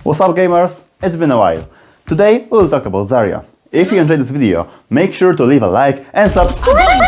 What's up gamers? It's been a while. Today we'll talk about Zarya. If you enjoyed this video, make sure to leave a like and subscribe.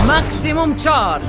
Maximum charge!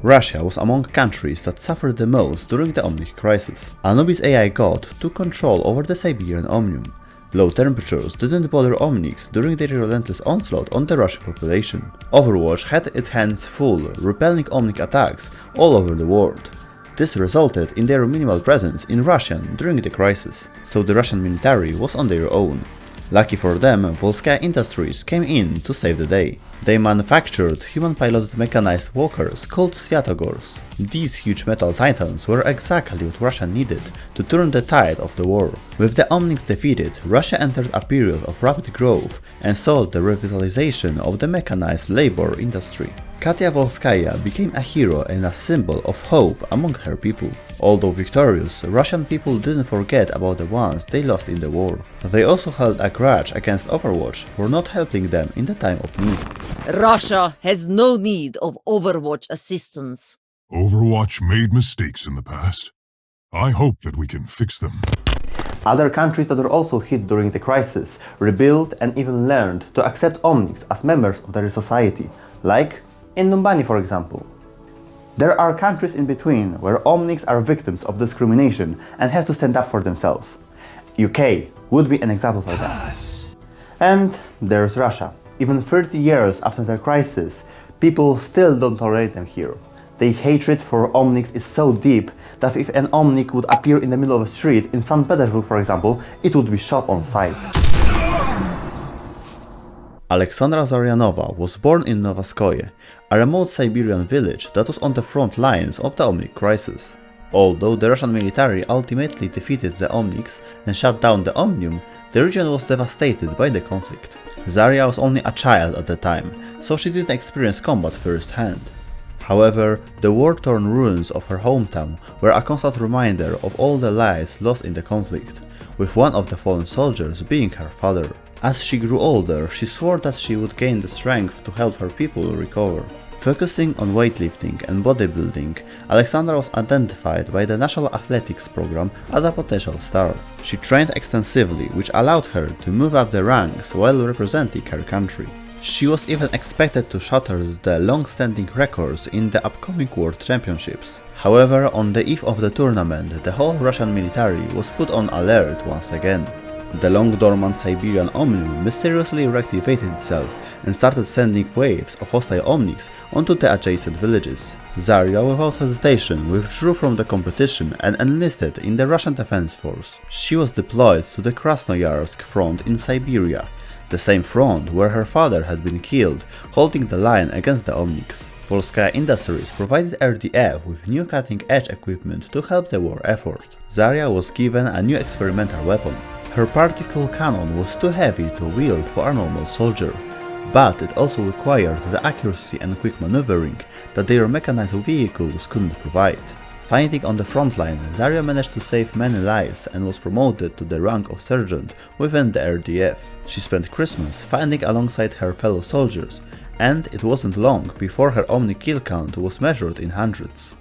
Russia was among countries that suffered the most during the Omnic crisis. Anubis AI god took control over the Siberian Omnium. Low temperatures didn't bother Omnics during their relentless onslaught on the Russian population. Overwatch had its hands full, repelling Omnic attacks all over the world. This resulted in their minimal presence in Russia during the crisis, so the Russian military was on their own. Lucky for them, Volskaya Industries came in to save the day. They manufactured human-piloted mechanized walkers called Sviatogors. These huge metal titans were exactly what Russia needed to turn the tide of the war. With the Omnics defeated, Russia entered a period of rapid growth and saw the revitalization of the mechanized labor industry. Katya Volskaya became a hero and a symbol of hope among her people. Although victorious, Russian people didn't forget about the ones they lost in the war. They also held a grudge against Overwatch for not helping them in the time of need. Russia has no need of Overwatch assistance. Overwatch made mistakes in the past. I hope that we can fix them. Other countries that were also hit during the crisis rebuilt and even learned to accept Omnics as members of their society, like in Numbani for example. There are countries in between where Omnics are victims of discrimination and have to stand up for themselves. UK would be an example for that. And there's Russia. Even 30 years after the crisis, people still don't tolerate them here. Their hatred for Omnics is so deep that if an Omnic would appear in the middle of a street in St. Petersburg for example, it would be shot on sight. Alexandra Zaryanova was born in Novoskoye, a remote Siberian village that was on the front lines of the Omnic crisis. Although the Russian military ultimately defeated the Omnics and shut down the Omnium, the region was devastated by the conflict. Zarya was only a child at the time, so she didn't experience combat firsthand. However, the war-torn ruins of her hometown were a constant reminder of all the lives lost in the conflict, with one of the fallen soldiers being her father. As she grew older, she swore that she would gain the strength to help her people recover. Focusing on weightlifting and bodybuilding, Alexandra was identified by the National Athletics program as a potential star. She trained extensively, which allowed her to move up the ranks while representing her country. She was even expected to shatter the long-standing records in the upcoming World Championships. However, on the eve of the tournament, the whole Russian military was put on alert once again. The long-dormant Siberian Omnium mysteriously reactivated itself and started sending waves of hostile Omnics onto the adjacent villages. Zarya, without hesitation, withdrew from the competition and enlisted in the Russian Defense Force. She was deployed to the Krasnoyarsk front in Siberia, the same front where her father had been killed, holding the line against the Omnics. Volskaya Industries provided RDF with new cutting-edge equipment to help the war effort. Zarya was given a new experimental weapon. Her particle cannon was too heavy to wield for a normal soldier, but it also required the accuracy and quick maneuvering that their mechanized vehicles couldn't provide. Fighting on the front line, Zarya managed to save many lives and was promoted to the rank of sergeant within the RDF. She spent Christmas fighting alongside her fellow soldiers, and it wasn't long before her Omni kill count was measured in hundreds.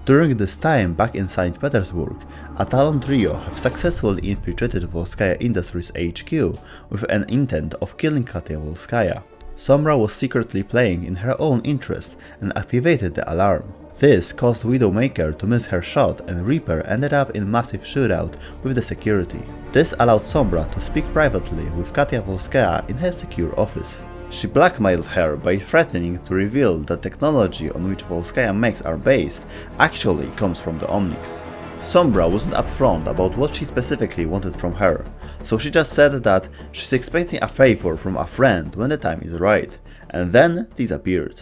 During this time back in St. Petersburg, a Talon trio have successfully infiltrated Volskaya Industries HQ with an intent of killing Katya Volskaya. Sombra was secretly playing in her own interest and activated the alarm. This caused Widowmaker to miss her shot and Reaper ended up in massive shootout with the security. This allowed Sombra to speak privately with Katya Volskaya in her secure office. She blackmailed her by threatening to reveal the technology on which Volskaya mechs are based actually comes from the Omnics. Sombra wasn't upfront about what she specifically wanted from her, so she just said that she's expecting a favor from a friend when the time is right, and then disappeared.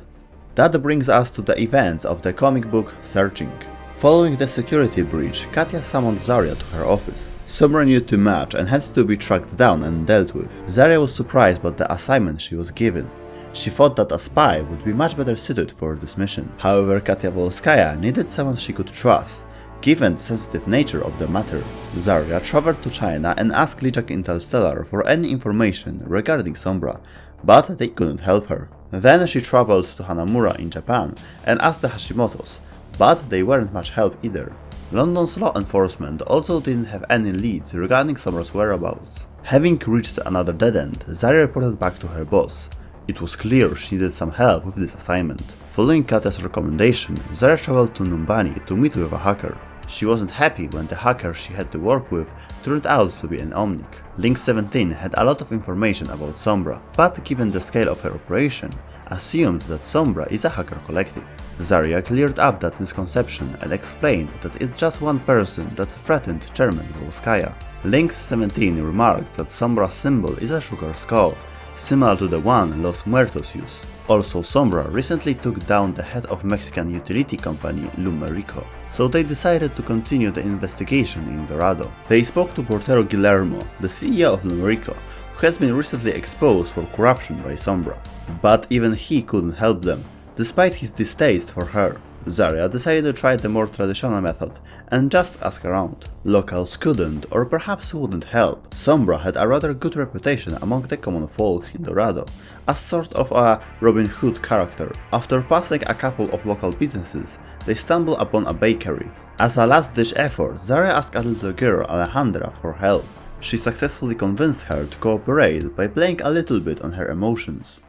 That brings us to the events of the comic book Searching. Following the security breach, Katya summoned Zarya to her office. Sombra knew too much and had to be tracked down and dealt with. Zarya was surprised by the assignment she was given. She thought that a spy would be much better suited for this mission. However, Katya Volskaya needed someone she could trust. Given the sensitive nature of the matter, Zarya traveled to China and asked Lijak Interstellar for any information regarding Sombra, but they couldn't help her. Then she traveled to Hanamura in Japan and asked the Hashimotos, but they weren't much help either. London's law enforcement also didn't have any leads regarding Sombra's whereabouts. Having reached another dead end, Zarya reported back to her boss. It was clear she needed some help with this assignment. Following Katya's recommendation, Zarya traveled to Numbani to meet with a hacker. She wasn't happy when the hacker she had to work with turned out to be an Omnic. Link 17 had a lot of information about Sombra, but given the scale of her operation, assumed that Sombra is a hacker collective. Zarya cleared up that misconception and explained that it's just one person that threatened Chairman Volskaya. Link 17 remarked that Sombra's symbol is a sugar skull, similar to the one Los Muertos use. Also, Sombra recently took down the head of Mexican utility company Lumerico, so they decided to continue the investigation in Dorado. They spoke to Portero Guillermo, the CEO of Lumerico, who has been recently exposed for corruption by Sombra. But even he couldn't help them, despite his distaste for her. Zarya decided to try the more traditional method and just ask around. Locals couldn't or perhaps wouldn't help. Sombra had a rather good reputation among the common folk in Dorado, as sort of a Robin Hood character. After passing a couple of local businesses, they stumbled upon a bakery. As a last-ditch effort, Zarya asked a little girl, Alejandra, for help. She successfully convinced her to cooperate by playing a little bit on her emotions.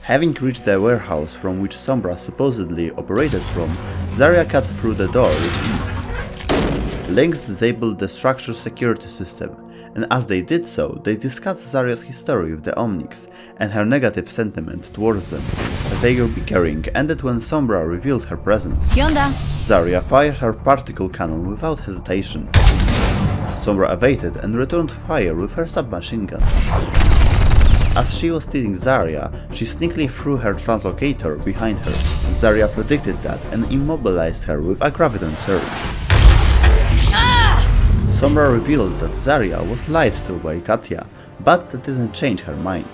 Having reached the warehouse from which Sombra supposedly operated from, Zarya cut through the door with ease. Lynx disabled the structure's security system, and as they did so, they discussed Zarya's history with the Omnics and her negative sentiment towards them. Their bickering ended when Sombra revealed her presence. ¿Qué onda? Zarya fired her particle cannon without hesitation. Sombra evaded and returned fire with her submachine gun. As she was teasing Zarya, she sneakily threw her translocator behind her. Zarya predicted that and immobilized her with a graviton surge. Sombra revealed that Zarya was lied to by Katya, but that didn't change her mind.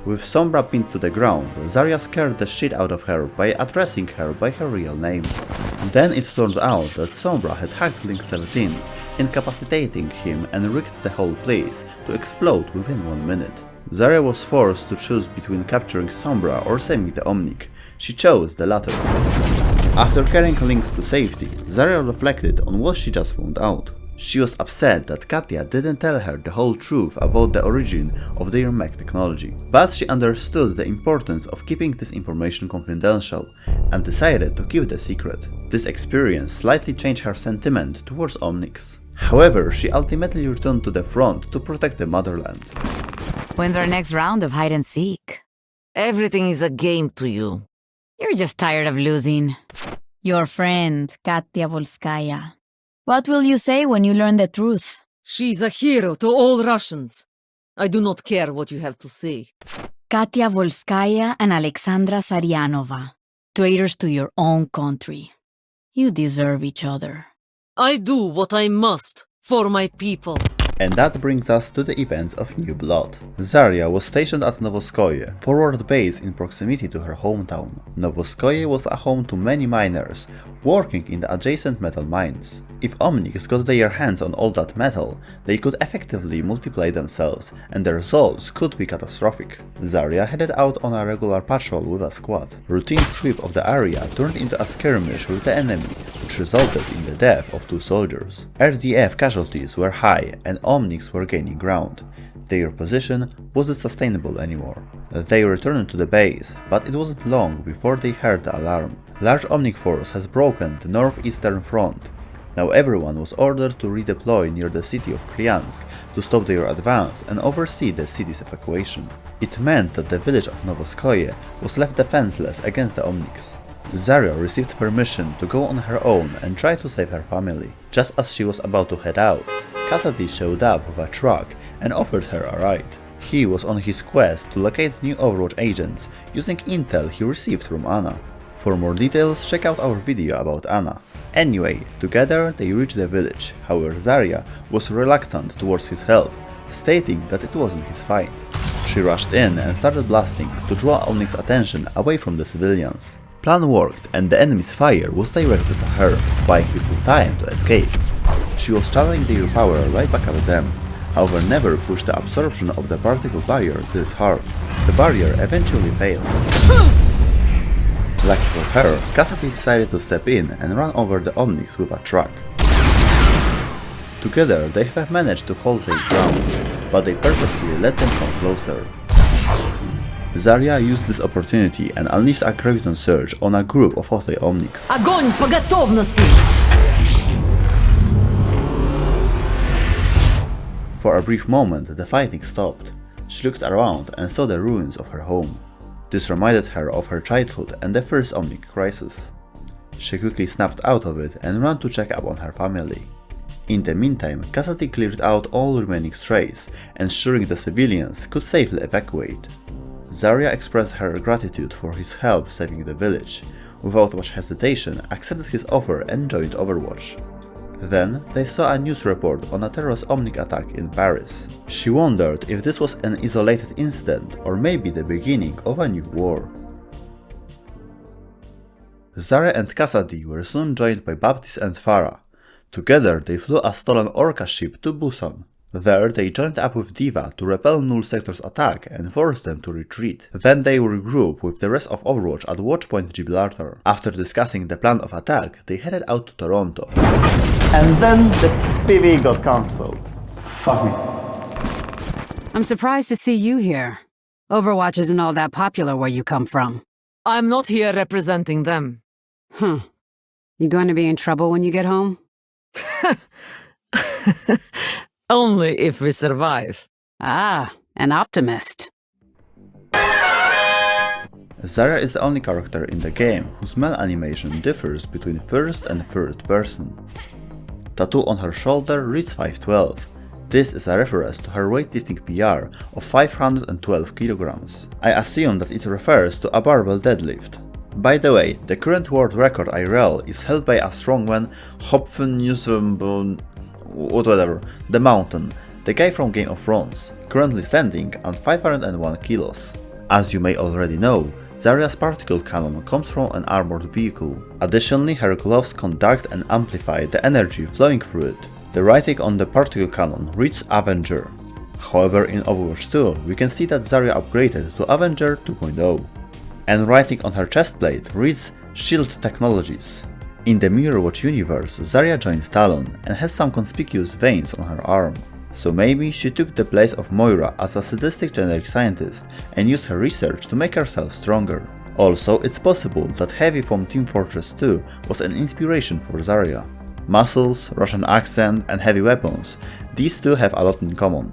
With Sombra pinned to the ground, Zarya scared the shit out of her by addressing her by her real name. Then it turned out that Sombra had hacked Link 17, incapacitating him and rigged the whole place to explode within 1 minute. Zarya was forced to choose between capturing Sombra or saving the Omnic. She chose the latter. After carrying Lynx to safety, Zarya reflected on what she just found out. She was upset that Katya didn't tell her the whole truth about the origin of their mech technology, but she understood the importance of keeping this information confidential and decided to keep the secret. This experience slightly changed her sentiment towards Omnics. However, she ultimately returned to the front to protect the motherland. When's our next round of hide and seek? Everything is a game to you. You're just tired of losing. Your friend, Katya Volskaya. What will you say when you learn the truth? She's a hero to all Russians. I do not care what you have to say. Katya Volskaya and Alexandra Saryanova. Traitors to your own country. You deserve each other. I do what I must for my people. And that brings us to the events of New Blood. Zarya was stationed at Novoskoye, forward base in proximity to her hometown. Novoskoye was a home to many miners, working in the adjacent metal mines. If Omnics got their hands on all that metal, they could effectively multiply themselves, and the results could be catastrophic. Zarya headed out on a regular patrol with a squad. Routine sweep of the area turned into a skirmish with the enemy, which resulted in the death of 2 soldiers. RDF casualties were high, and Omnics were gaining ground. Their position wasn't sustainable anymore. They returned to the base, but it wasn't long before they heard the alarm. Large Omnic force has broken the northeastern front. Now everyone was ordered to redeploy near the city of Kryansk to stop their advance and oversee the city's evacuation. It meant that the village of Novoskoye was left defenseless against the Omnics. Zarya received permission to go on her own and try to save her family. Just as she was about to head out, Cassidy showed up with a truck and offered her a ride. He was on his quest to locate new Overwatch agents using intel he received from Anna. For more details, check out our video about Anna. Anyway, together they reached the village, however Zarya was reluctant towards his help, stating that it wasn't his fight. She rushed in and started blasting to draw Omnic's attention away from the civilians. plan worked and the enemy's fire was directed at her, buying people time to escape. She was channeling their power right back at them, however never pushed the absorption of the particle barrier this hard. The barrier eventually failed. Lucky for her, Cassidy decided to step in and run over the Omnics with a truck. Together they have managed to hold their ground, but they purposely let them come closer. Zarya used this opportunity and unleashed a graviton surge on a group of hostile Omnics. Огонь по готовности! For a brief moment the fighting stopped. She looked around and saw the ruins of her home. This reminded her of her childhood and the first Omnic crisis. She quickly snapped out of it and ran to check up on her family. In the meantime, Cassidy cleared out all remaining strays, ensuring the civilians could safely evacuate. Zarya expressed her gratitude for his help saving the village. Without much hesitation, accepted his offer and joined Overwatch. Then, they saw a news report on a terrorist Omnic attack in Paris. She wondered if this was an isolated incident or maybe the beginning of a new war. Zarya and Cassidy were soon joined by Baptiste and Farah. Together they flew a stolen Orca ship to Busan. There they joined up with Diva to repel Null Sector's attack and force them to retreat. Then they regroup with the rest of Overwatch at Watchpoint Gibraltar. After discussing the plan of attack, they headed out to Toronto. And then the PV got cancelled. Fuck me. I'm surprised to see you here. Overwatch isn't all that popular where you come from. I'm not here representing them. Huh. You going to be in trouble when you get home? Only if we survive. Ah, an optimist. Zarya is the only character in the game whose male animation differs between first and third person. Tattoo on her shoulder reads 512. This is a reference to her weightlifting PR of 512 kilograms. I assume that it refers to a barbell deadlift. By the way, the current world record IRL is held by a strongman Hopfen whatever, the Mountain, the guy from Game of Thrones, currently standing at 501 kilos. As you may already know, Zarya's particle cannon comes from an armored vehicle. Additionally, her gloves conduct and amplify the energy flowing through it. The writing on the particle cannon reads Avenger. However, in Overwatch 2, we can see that Zarya upgraded to Avenger 2.0. And writing on her chestplate reads Shield Technologies. In the Mirrorwatch universe, Zarya joined Talon and has some conspicuous veins on her arm. So maybe she took the place of Moira as a sadistic generic scientist and used her research to make herself stronger. Also, it's possible that Heavy from Team Fortress 2 was an inspiration for Zarya. Muscles, Russian accent and heavy weapons, these two have a lot in common.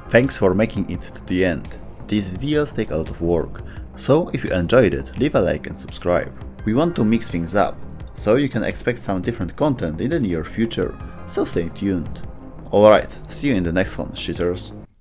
Thanks for making it to the end. These videos take a lot of work, so if you enjoyed it, leave a like and subscribe. We want to mix things up, so you can expect some different content in the near future, so stay tuned. Alright, see you in the next one, shitters.